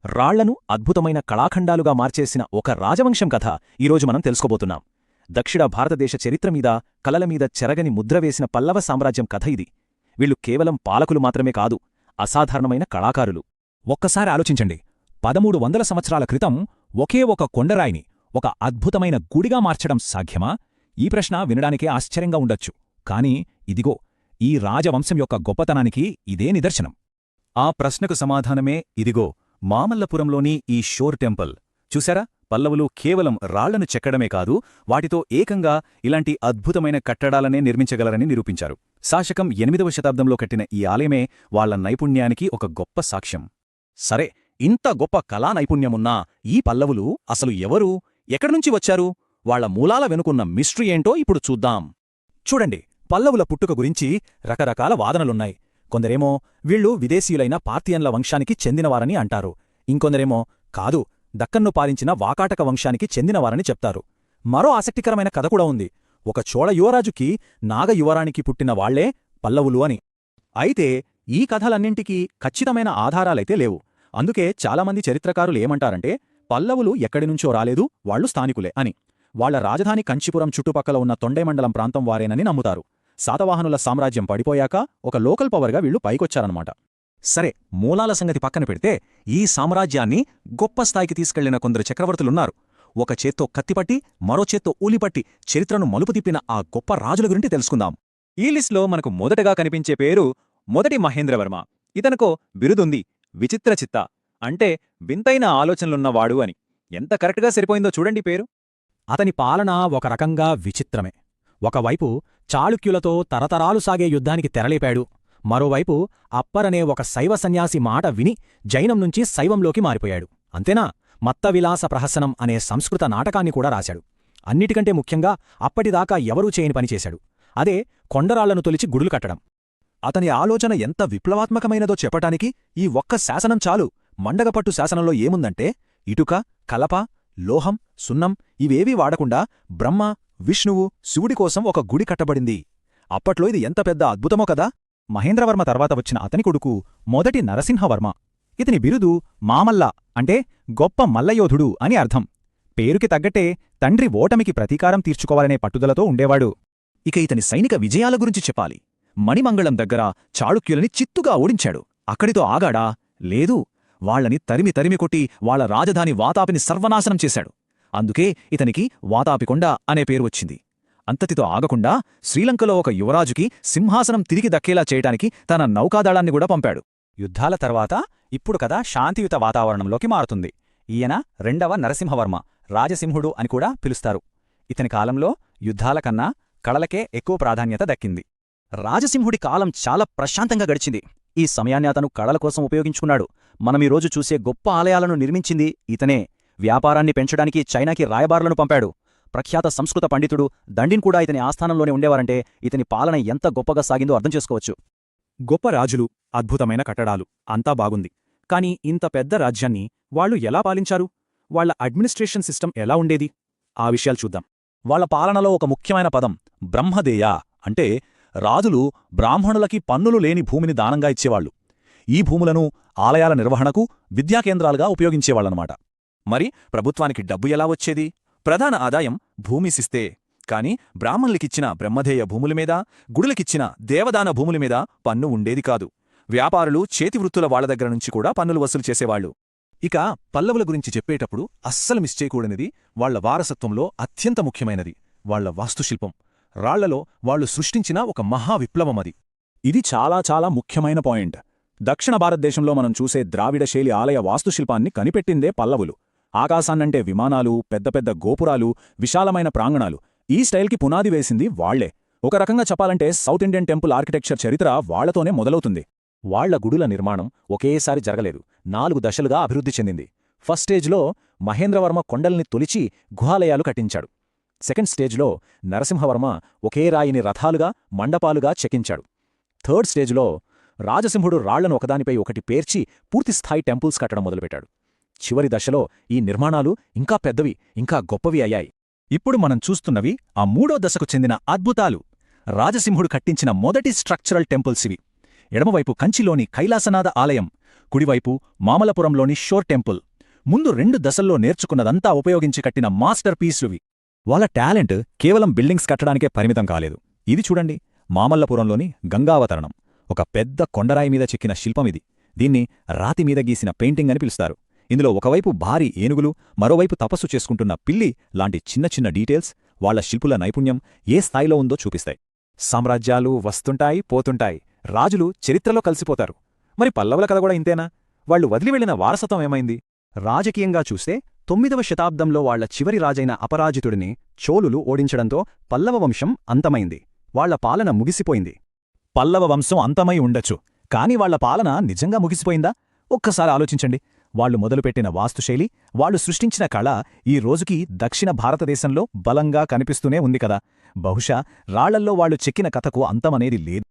రాళ్లను అద్భుతమైన కళాఖండాలుగా మార్చేసిన ఒక రాజవంశం కథ ఈరోజు మనం తెలుసుకోబోతున్నాం. దక్షిణ భారతదేశ చరిత్రమీద కలలమీద చెరగని ముద్రవేసిన పల్లవ సామ్రాజ్యం కథ ఇది. వీళ్లు కేవలం పాలకులు మాత్రమే కాదు, అసాధారణమైన కళాకారులు. ఒక్కసారి ఆలోచించండి, 1300 సంవత్సరాల క్రితం ఒకే ఒక కొండరాయిని ఒక అద్భుతమైన గుడిగా మార్చడం సాధ్యమా? ఈ ప్రశ్న వినడానికే ఆశ్చర్యంగా ఉండొచ్చు, కాని ఇదిగో ఈ రాజవంశం యొక్క గొప్పతనానికి ఇదే నిదర్శనం. ఆ ప్రశ్నకు సమాధానమే ఇదిగో మామల్లపురంలోని ఈ షోర్ టెంపుల్. చూశారా, పల్లవులు కేవలం రాళ్లను చెక్కడమే కాదు, వాటితో ఏకంగా ఇలాంటి అద్భుతమైన కట్టడాలనే నిర్మించగలరని నిరూపించారు. శాశకం 8వ శతాబ్దంలో కట్టిన ఈ ఆలయమే వాళ్ల నైపుణ్యానికి ఒక గొప్ప సాక్ష్యం. సరే, ఇంత గొప్ప కళా నైపుణ్యమున్నా ఈ పల్లవులు అసలు ఎవరు, ఎక్కడినుంచి వచ్చారు, వాళ్ల మూలాల వెనుకున్న మిస్టరీ ఏంటో ఇప్పుడు చూద్దాం. చూడండి, పల్లవుల పుట్టుక గురించి రకరకాల వాదనలున్నాయి. కొందరేమో వీళ్లు విదేశీయులైన పార్థియన్ల వంశానికి చెందినవారని అంటారు. ఇంకొందరేమో కాదు, దక్కన్ను పాలించిన వాకాటక వంశానికి చెందినవారని చెప్తారు. మరో ఆసక్తికరమైన కథ కూడా ఉంది. ఒక చోళ యువరాజుకి నాగ యువరానికి పుట్టిన వాళ్లే పల్లవులు అని. అయితే ఈ కథలన్నింటికీ ఖచ్చితమైన ఆధారాలైతే లేవు. అందుకే చాలామంది చరిత్రకారులు ఏమంటారంటే పల్లవులు ఎక్కడినుంచో రాలేదు, వాళ్లు స్థానికులే అని. వాళ్ల రాజధాని కంచీపురం చుట్టుపక్కల ఉన్న తొండైమండలం ప్రాంతం వారేనని నమ్ముతారు. శాతవాహనుల సామ్రాజ్యం పడిపోయాక ఒక లోకల్ పవర్గా వీళ్లు పైకొచ్చారన్నమాట. సరే, మూలాల సంగతి పక్కన పెడితే ఈ సామ్రాజ్యాన్ని గొప్ప స్థాయికి తీసుకెళ్లిన కొందరు చక్రవర్తులున్నారు. ఒక చేత్తో కత్తిపట్టి మరో చేత్తో ఊలిపట్టి చరిత్రను మలుపు తిప్పిన ఆ గొప్ప రాజుల గురించి తెలుసుకుందాం. ఈ లిస్ట్లో మనకు మొదటగా కనిపించే పేరు మొదటి మహేంద్రవర్మ. ఇతనుకో బిరుదుంది, విచిత్రచిత్త, అంటే వింతైన ఆలోచనలున్నవాడు అని. ఎంత కరెక్ట్గా సరిపోయిందో చూడండి పేరు. అతని పాలన ఒక రకంగా విచిత్రమే. ఒకవైపు చాళుక్యులతో తరతరాలు సాగే యుద్ధానికి తెరలేపాడు, మరోవైపు అప్పరనే ఒక శైవ సన్యాసి మాట విని జైనం నుంచి శైవంలోకి మారిపోయాడు. అంతేనా, మత్తవిలాస ప్రహసనం అనే సంస్కృత నాటకాన్ని కూడా రాశాడు. అన్నిటికంటే ముఖ్యంగా అప్పటిదాకా ఎవరూ చేయని పనిచేశాడు, అదే కొండరాళ్లను తొలిచి గుడులు కట్టడం. అతని ఆలోచన ఎంత విప్లవాత్మకమైనదో చెప్పటానికి ఈ ఒక్క శాసనం చాలు. మండగపట్టు శాసనంలో ఏముందంటే ఇటుక, కలప, లోహం, సున్నం ఇవేవీ వాడకుండా బ్రహ్మ, విష్ణువు, శివుడి కోసం ఒక గుడి కట్టబడింది. అప్పట్లో ఇది ఎంత పెద్ద అద్భుతమో కదా. మహేంద్రవర్మ తర్వాత వచ్చిన అతని కొడుకు మొదటి నరసింహవర్మ. ఇతని బిరుదు మామల్ల, అంటే గొప్ప మల్లయోధుడు అని అర్థం. పేరుకి తగ్గట్టే తండ్రి ఓటమికి ప్రతీకారం తీర్చుకోవాలనే పట్టుదలతో ఉండేవాడు. ఇక ఇతని సైనిక విజయాల గురించి చెప్పాలి. మణిమంగళం దగ్గర చాళుక్యులని చిత్తుగా ఓడించాడు. అక్కడితో ఆగాడా? లేదు, వాళ్లని తరిమి తరిమి కొట్టి వాళ్ల రాజధాని వాతాపిని సర్వనాశనం చేశాడు. అందుకే ఇతనికి వాతాపికొండ అనే పేరు వచ్చింది. అంతటితో ఆగకుండా శ్రీలంకలో ఒక యువరాజుకి సింహాసనం తిరిగి దక్కేలా చేయటానికి తన నౌకాదళాన్ని కూడా పంపాడు. యుద్ధాల తర్వాత ఇప్పుడు కథ శాంతియుత వాతావరణంలోకి మారుతుంది. ఈయన రెండవ నరసింహవర్మ, రాజసింహుడు అని కూడా పిలుస్తారు. ఇతని కాలంలో యుద్ధాల కన్నా కళలకే ఎక్కువ ప్రాధాన్యత దక్కింది. రాజసింహుడి కాలం చాలా ప్రశాంతంగా గడిచింది. ఈ సమయాన్ని అతను కళల కోసం ఉపయోగించుకున్నాడు. మనమీరోజు చూసే గొప్ప ఆలయాలను నిర్మించింది ఇతనే. వ్యాపారాన్ని పెంచడానికి చైనాకి రాయబారులను పంపాడు. ప్రఖ్యాత సంస్కృత పండితుడు దండిన్ కూడా ఇతని ఆస్థానంలోనే ఉండేవారంటే ఇతని పాలన ఎంత గొప్పగా సాగిందో అర్థం చేసుకోవచ్చు. గొప్ప రాజులు, అద్భుతమైన కట్టడాలు, అంతా బాగుంది. కాని ఇంత పెద్ద రాజ్యాన్ని వాళ్లు ఎలా పాలించారు? వాళ్ల అడ్మినిస్ట్రేషన్ సిస్టమ్ ఎలా ఉండేది? ఆ విషయాలు చూద్దాం. వాళ్ల పాలనలో ఒక ముఖ్యమైన పదం బ్రహ్మదేయ, అంటే రాజులు బ్రాహ్మణులకి పన్నులు లేని భూమిని దానంగా ఇచ్చేవాళ్లు. ఈ భూములను ఆలయాల నిర్వహణకు, విద్యాకేంద్రాలుగా ఉపయోగించేవాళ్లనమాట. మరి ప్రభుత్వానికి డబ్బు ఎలా వచ్చేది? ప్రధాన ఆదాయం భూమిసిస్తే. కాని బ్రాహ్మణులకిచ్చిన బ్రహ్మధేయ భూములమీద, గుడులకిచ్చిన దేవదాన భూములమీద పన్ను ఉండేది కాదు. వ్యాపారులు, చేతివృత్తుల వాళ్ల దగ్గర నుంచి కూడా పన్నులు వసూలు చేసేవాళ్లు. ఇక పల్లవుల గురించి చెప్పేటప్పుడు అస్సలు మిస్ చేయకూడనిది వాళ్ల వారసత్వంలో అత్యంత ముఖ్యమైనది వాళ్ల వాస్తుశిల్పం. రాళ్లలో వాళ్లు సృష్టించిన ఒక మహా విప్లవమది. ఇది చాలా చాలా ముఖ్యమైన పాయింట్. దక్షిణ భారతదేశంలో మనం చూసే ద్రావిడ శైలి ఆలయ వాస్తుశిల్పాన్ని కనిపెట్టిందే పల్లవులు. ఆకాశాన్నంటే విమానాలు, పెద్ద పెద్ద గోపురాలు, విశాలమైన ప్రాంగణాలు, ఈ స్టైల్కి పునాది వేసింది వాళ్లే. ఒక రకంగా చెప్పాలంటే సౌత్ ఇండియన్ టెంపుల్ ఆర్కిటెక్చర్ చరిత్ర వాళ్లతోనే మొదలవుతుంది. వాళ్ల గుడుల నిర్మాణం ఒకేసారి జరగలేదు, 4 దశలుగా అభివృద్ధి చెందింది. ఫస్ట్ స్టేజ్లో మహేంద్రవర్మ కొండల్ని తొలిచి గుహాలయాలు కట్టించాడు. సెకండ్ స్టేజ్లో నరసింహవర్మ ఒకే రాయిని రథాలుగా, మండపాలుగా చెక్కించాడు. థర్డ్ స్టేజ్లో రాజసింహుడు రాళ్లను ఒకదానిపై ఒకటి పేర్చి పూర్తిస్థాయి టెంపుల్స్ కట్టడం మొదలుపెట్టాడు. చివరి దశలో ఈ నిర్మాణాలు ఇంకా పెద్దవి, ఇంకా గొప్పవి అయ్యాయి. ఇప్పుడు మనం చూస్తున్నవి ఆ 3వ దశకు చెందిన అద్భుతాలు. రాజసింహుడు కట్టించిన మొదటి స్ట్రక్చరల్ టెంపుల్స్ ఇవి. ఎడమవైపు కంచిలోని కైలాసనాథ ఆలయం, కుడివైపు మామల్లపురంలోని షోర్ టెంపుల్. ముందు 2 దశల్లో నేర్చుకున్నదంతా ఉపయోగించి కట్టిన మాస్టర్ పీస్లువి. వాళ్ళ టాలెంట్ కేవలం బిల్డింగ్స్ కట్టడానికే పరిమితం కాలేదు. ఇది చూడండి, మామల్లపురంలోని గంగావతరణం. ఒక పెద్ద కొండరాయి మీద చెక్కిన శిల్పమిది. దీన్ని రాతిమీద గీసిన పెయింటింగ్ అని పిలుస్తారు. ఇందులో ఒకవైపు భారీ ఏనుగులు, మరోవైపు తపస్సు చేసుకుంటున్న పిల్లి లాంటి చిన్న చిన్న డీటెయిల్స్ వాళ్ల శిల్పుల నైపుణ్యం ఏ స్థాయిలో ఉందో చూపిస్తాయి. సామ్రాజ్యాలు వస్తుంటాయి, పోతుంటాయి. రాజులు చరిత్రలో కలిసిపోతారు. మరి పల్లవుల కథ కూడా ఇంతేనా? వాళ్లు వదిలివెళ్లిన వారసత్వం ఏమైంది? రాజకీయంగా చూస్తే 9వ శతాబ్దంలో వాళ్ల చివరి రాజైన అపరాజితుడిని చోళులు ఓడించడంతో పల్లవ వంశం అంతమైంది. వాళ్ల పాలన ముగిసిపోయింది. పల్లవ వంశం అంతమై ఉండొచ్చు, కాని వాళ్ల పాలన నిజంగా ముగిసిపోయిందా? ఒక్కసారి ఆలోచించండి. వాళ్లు మొదలుపెట్టిన వాస్తుశైలి, వాళ్లు సృష్టించిన కళ ఈ రోజుకీ దక్షిణ భారతదేశంలో బలంగా కనిపిస్తూనే ఉంది కదా. బహుశా రాళ్లల్లో వాళ్లు చెక్కిన కథకు అంతమనేది లేదు.